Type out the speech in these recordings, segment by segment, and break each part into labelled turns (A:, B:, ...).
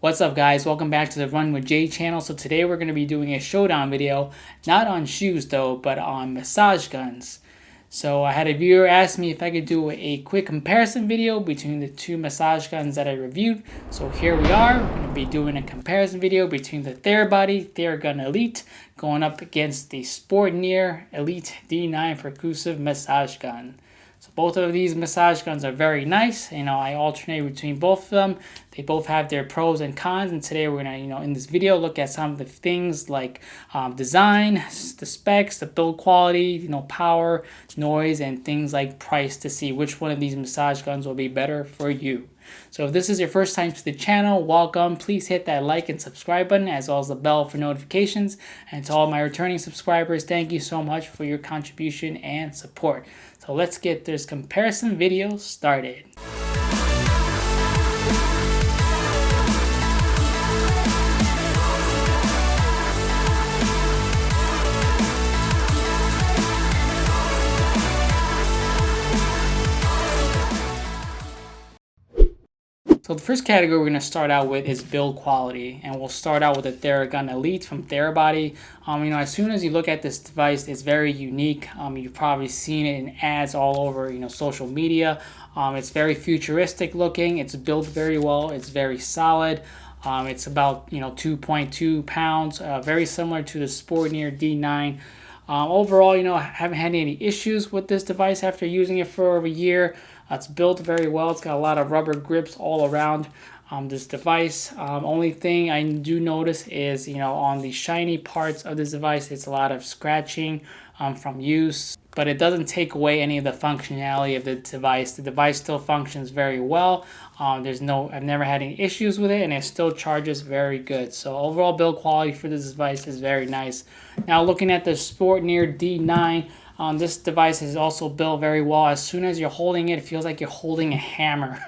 A: What's up guys, welcome back to the Run with Jay channel. So today we're going to be doing a showdown video, not on shoes though, but on massage guns. So I had a viewer ask me if I could do a quick comparison video between the two massage guns that I reviewed. So here we are, we're going to be doing a comparison video between the Theragun Elite going up against the Sportneer Elite D9 percussive massage gun. So both of these massage guns are very nice. I alternate between both of them. They both have their pros and cons. And today we're gonna, in this video, look at some of the things like design, the specs, the build quality, power, noise, and things like price to see which one of these massage guns will be better for you. So if this is your first time to the channel, welcome. Please hit that like and subscribe button as well as the bell for notifications. And to all my returning subscribers, thank you so much for your contribution and support. So let's get this comparison video started. So the first category we're going to start out with is build quality, and we'll start out with the Theragun Elite from Therabody. As soon as you look at this device, it's very unique. You've probably seen it in ads all over, social media. It's very futuristic looking. It's built very well. It's very solid. It's about 2.2 pounds, very similar to the Sportneer D9. Overall, I haven't had any issues with this device after using it for over a year. It's built very well. It's got a lot of rubber grips all around this device. Only thing I do notice is, on the shiny parts of this device, it's a lot of scratching from use. But it doesn't take away any of the functionality of the device. The device still functions very well. I've never had any issues with it, and it still charges very good. So overall build quality for this device is very nice. Now looking at the Sportneer D9, this device is also built very well. As soon as you're holding it, it feels like you're holding a hammer.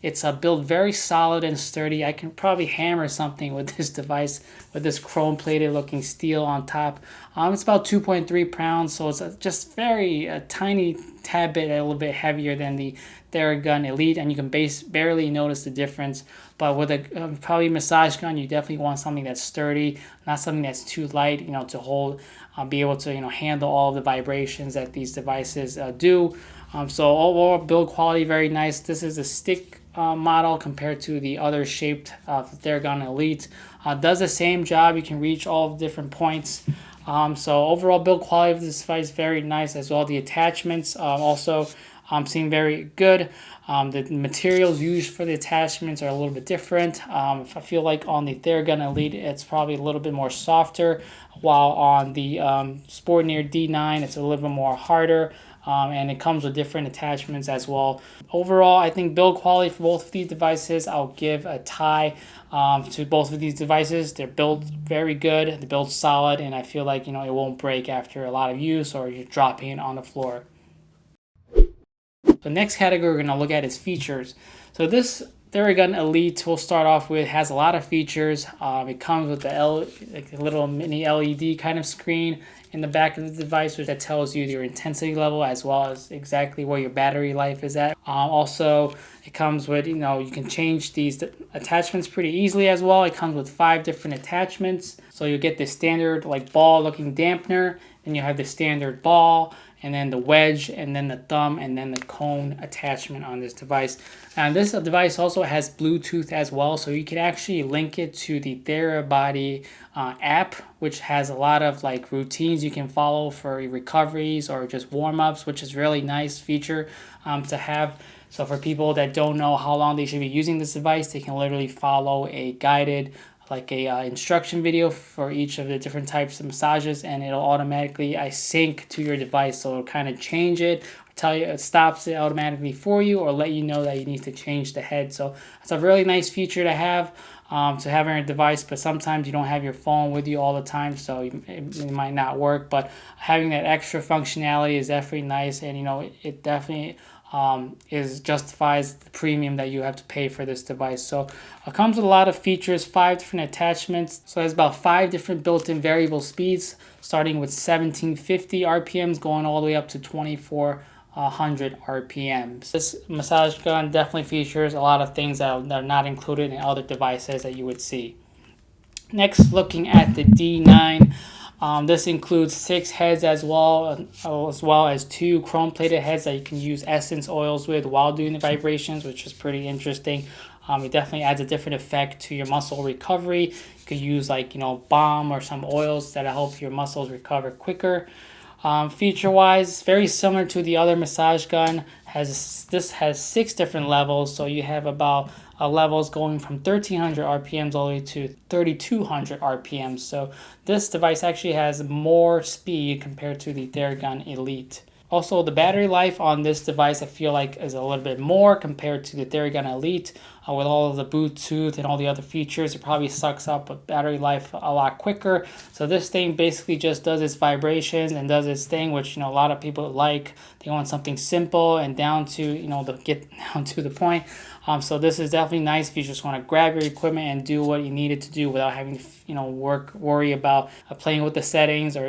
A: It's built very solid and sturdy. I can probably hammer something with this device, with this chrome plated looking steel on top. It's about 2.3 pounds, so it's just a tiny tad bit, a little bit heavier than the Theragun Elite, and you can barely notice the difference. But with a probably massage gun, you definitely want something that's sturdy, not something that's too light, to hold, be able to handle all of the vibrations that these devices do. So overall build quality very nice. This is a stick model compared to the other shaped Theragun Elite. Does the same job. You can reach all the different points. So overall build quality of this device very nice, as well. The attachments also seem very good. The materials used for the attachments are a little bit different. I feel like on the Theragun Elite, it's probably a little bit more softer, while on the Sportneer D9, it's a little bit more harder. And it comes with different attachments as well. Overall, I think build quality for both of these devices, I'll give a tie to both of these devices. They're built very good, they're built solid, and I feel like it won't break after a lot of use or you're dropping it on the floor. The next category we're going to look at is features. So this Theragun Elite, we'll start off with, has a lot of features. It comes with a little mini LED kind of screen in the back of the device, which that tells you your intensity level as well as exactly where your battery life is at. Also, it comes with, you can change these attachments pretty easily as well. It comes with 5 different attachments. So you'll get the standard ball looking dampener, then you have the standard ball, and then the wedge, and then the thumb, and then the cone attachment on this device. And this device also has Bluetooth as well, so you can actually link it to the Therabody app, which has a lot of routines you can follow for recoveries or just warm-ups, which is really nice feature to have. So for people that don't know how long they should be using this device, they can literally follow a guided instruction video for each of the different types of massages, and it'll automatically sync to your device. So it'll kind of change it, tell you, it stops it automatically for you, or let you know that you need to change the head. So it's a really nice feature to have on your device, but sometimes you don't have your phone with you all the time, so it might not work. But having that extra functionality is definitely nice, and it definitely justifies the premium that you have to pay for this device. So it comes with a lot of features, 5 different attachments. So there's about 5 different built-in variable speeds, starting with 1750 RPMs, going all the way up to 24 100 RPMs. This massage gun definitely features a lot of things that are not included in other devices that you would see. Next, looking at the D9, this includes 6 heads as well as 2 chrome-plated heads that you can use essence oils with while doing the vibrations, which is pretty interesting. It definitely adds a different effect to your muscle recovery. You could use like, balm or some oils that help your muscles recover quicker. Feature-wise, very similar to the other massage gun. This has 6 different levels, so you have about levels going from 1300 RPMs all the way to 3200 RPMs. So this device actually has more speed compared to the Theragun Elite. Also, the battery life on this device I feel like is a little bit more compared to the Theragun Elite. With all of the Bluetooth and all the other features, it probably sucks up battery life a lot quicker. So this thing basically just does its vibrations and does its thing, which a lot of people like. They want something simple and down to get down to the point. So this is definitely nice if you just want to grab your equipment and do what you need it to do without having to worry about playing with the settings or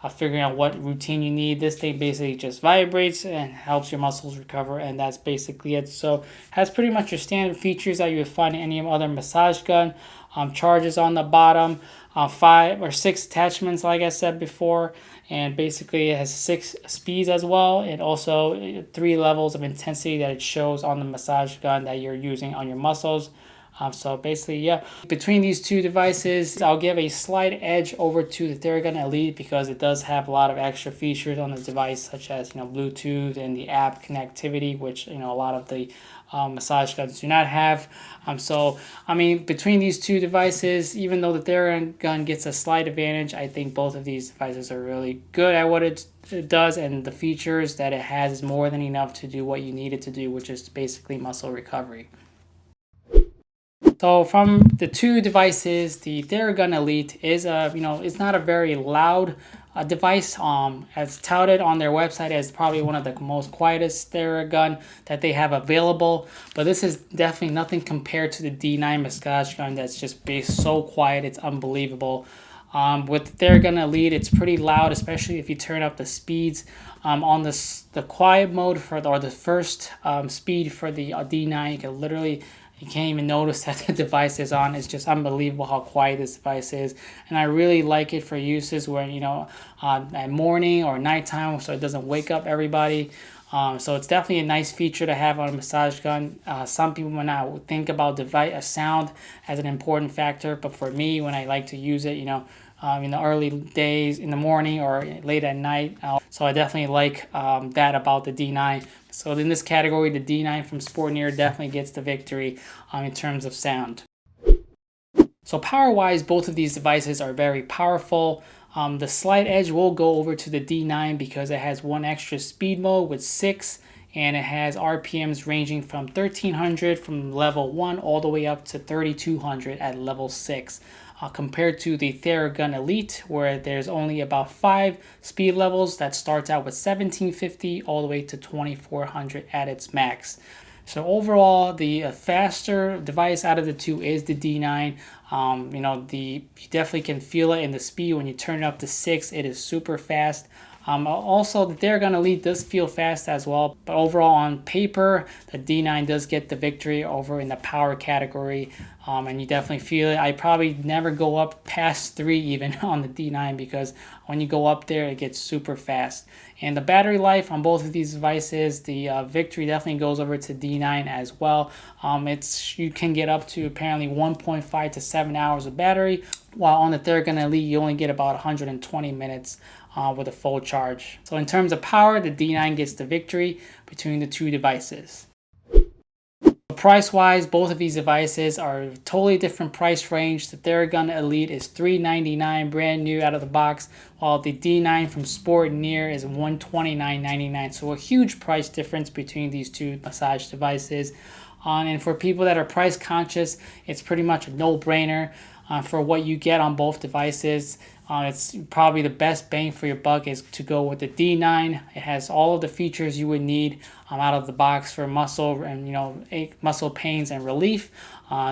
A: figuring out what routine you need. This thing basically just vibrates and helps your muscles recover, and that's basically it. So has pretty much your standard features that you would find in any other massage gun. Charges on the bottom, 5 or 6 attachments like I said before, and basically it has 6 speeds as well, and also 3 levels of intensity that it shows on the massage gun that you're using on your muscles. So basically, yeah, between these two devices, I'll give a slight edge over to the Theragun Elite because it does have a lot of extra features on the device, such as Bluetooth and the app connectivity, which a lot of the massage guns do not have. So I mean, between these two devices, even though the Theragun gets a slight advantage, I think both of these devices are really good at what it does, and the features that it has is more than enough to do what you need it to do, which is basically muscle recovery. So from the two devices, the Theragun Elite is it's not a very loud device. As touted on their website as probably one of the most quietest Theragun that they have available. But this is definitely nothing compared to the D9 massage gun that's just based so quiet, it's unbelievable. With the Theragun Elite, it's pretty loud, especially if you turn up the speeds. On the quiet mode or the first speed for the D9, you can't even notice that the device is on. It's just unbelievable how quiet this device is. And I really like it for uses where, at morning or nighttime, so it doesn't wake up everybody. So it's definitely a nice feature to have on a massage gun. Some people might not think about sound as an important factor, but for me, when I like to use it, in the early days, in the morning or late at night. So I definitely like that about the D9. So in this category, the D9 from Sportneer definitely gets the victory in terms of sound. So power-wise, both of these devices are very powerful. The slight edge will go over to the D9 because it has one extra speed mode with 6, and it has RPMs ranging from 1300 from level 1 all the way up to 3200 at level 6. Compared to the Theragun Elite, where there's only about 5 speed levels that starts out with 1750 all the way to 2400 at its max. So overall, the faster device out of the two is the D9. You definitely can feel it in the speed when you turn it up to 6. It is super fast. Also, the Theragun Elite does feel fast as well, but overall on paper, the D9 does get the victory over in the power category, and you definitely feel it. I probably never go up past 3 even on the D9 because when you go up there, it gets super fast. And the battery life on both of these devices, the victory definitely goes over to D9 as well. You can get up to apparently 1.5 to 7 hours of battery, while on the Theragun Elite, you only get about 120 minutes with a full charge. So in terms of power, the D9 gets the victory between the two devices. Price-wise, both of these devices are a totally different price range. The Theragun Elite is $399 brand new out of the box, while the D9 from Sportneer is $129.99. So a huge price difference between these two massage devices. And for people that are price conscious, it's pretty much a no-brainer. For what you get on both devices, it's probably the best bang for your buck is to go with the D9. It has all of the features you would need out of the box for muscle and muscle pains and relief.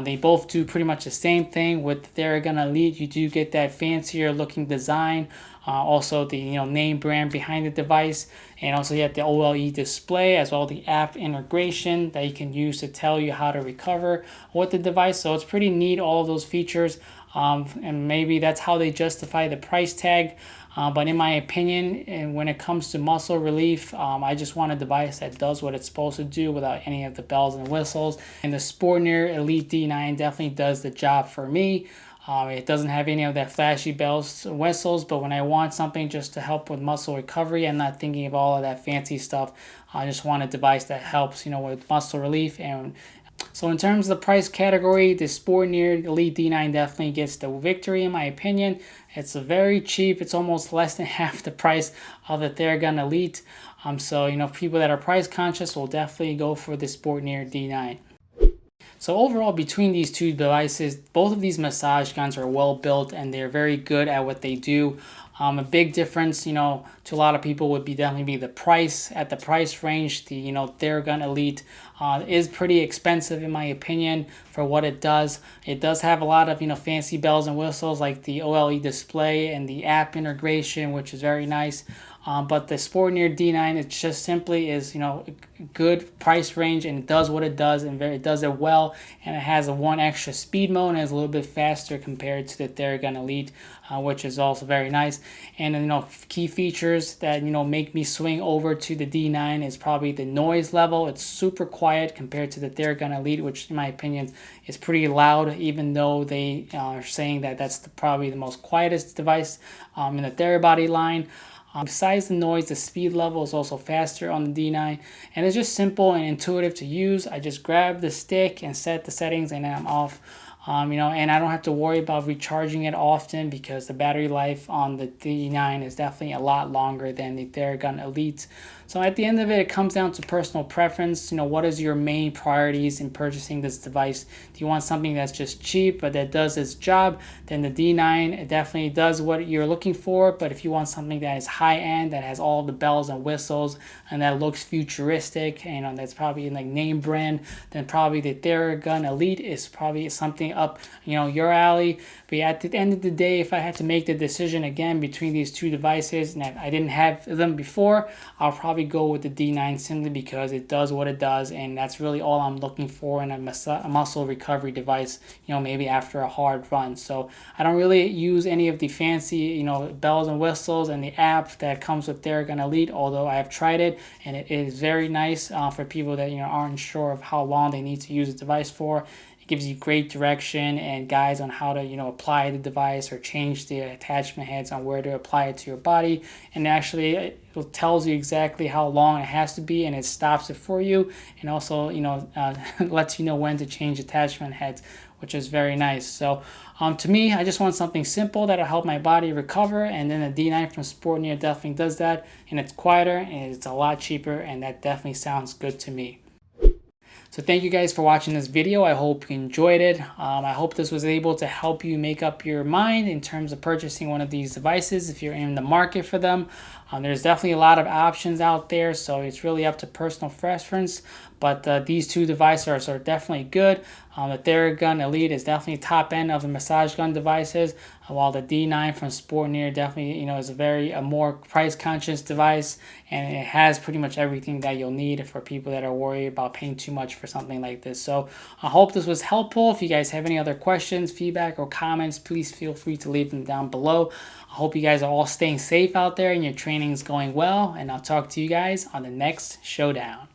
A: They both do pretty much the same thing. With the Theragun Elite, you do get that fancier looking design also the name brand behind the device, and also you have the OLED display as well as the app integration that you can use to tell you how to recover with the device. So it's pretty neat, all of those features, and maybe that's how they justify the price tag. But in my opinion, and when it comes to muscle relief, I just want a device that does what it's supposed to do without any of the bells and whistles. And the Sportneer Elite D9 definitely does the job for me. It doesn't have any of that flashy bells and whistles, but when I want something just to help with muscle recovery, I'm not thinking of all of that fancy stuff. I just want a device that helps, with muscle relief. And so in terms of the price category, the Sportneer Elite D9 definitely gets the victory in my opinion. It's very cheap. It's almost less than half the price of the Theragun Elite. So people that are price conscious will definitely go for the Sportneer D9. So overall, between these two devices, both of these massage guns are well built and they're very good at what they do. A big difference, to a lot of people would definitely be the price. At the price range, the Theragun Elite is pretty expensive in my opinion for what it does. It does have a lot of fancy bells and whistles like the OLED display and the app integration, which is very nice. But the Sportneer D9, it just simply is, a good price range, and it does what it does, and it does it well. And it has a one extra speed mode, and it's a little bit faster compared to the Theragun Elite, which is also very nice. And key features that make me swing over to the D9 is probably the noise level. It's super quiet compared to the Theragun Elite, which in my opinion is pretty loud, even though they are saying that that's probably the most quietest device in the Therabody line. Besides the noise, the speed level is also faster on the D9, and it's just simple and intuitive to use. I just grab the stick and set the settings, and then I'm off. And I don't have to worry about recharging it often because the battery life on the D9 is definitely a lot longer than the Theragun Elite. So at the end of it, it comes down to personal preference. What is your main priorities in purchasing this device? Do you want something that's just cheap but that does its job? Then the D9, it definitely does what you're looking for. But if you want something that is high-end, that has all the bells and whistles, and that looks futuristic, that's probably like name brand, then probably the Theragun Elite is probably something up your alley. But at the end of the day, if I had to make the decision again between these two devices and I didn't have them before, I'll probably go with the D9 simply because it does what it does, and that's really all I'm looking for in a muscle recovery device, maybe after a hard run. So I don't really use any of the fancy bells and whistles and the app that comes with Theragun Elite, although I have tried it and it is very nice for people that aren't sure of how long they need to use the device for. Gives you great direction and guides on how to apply the device or change the attachment heads on where to apply it to your body, and actually it tells you exactly how long it has to be, and it stops it for you, and also lets you know when to change attachment heads, which is very nice. So to me, I just want something simple that'll help my body recover, and then the D9 from Sportneer definitely does that, and it's quieter and it's a lot cheaper, and that definitely sounds good to me. So thank you guys for watching this video. I hope you enjoyed it. I hope this was able to help you make up your mind in terms of purchasing one of these devices if you're in the market for them. There's definitely a lot of options out there, so it's really up to personal preference. But these two devices are definitely good. The Theragun Elite is definitely top end of the massage gun devices, while the D9 from Sportneer definitely is a more price conscious device, and it has pretty much everything that you'll need for people that are worried about paying too much for something like this. So I hope this was helpful. If you guys have any other questions, feedback, or comments, please feel free to leave them down below. I hope you guys are all staying safe out there and your training is going well, and I'll talk to you guys on the next showdown.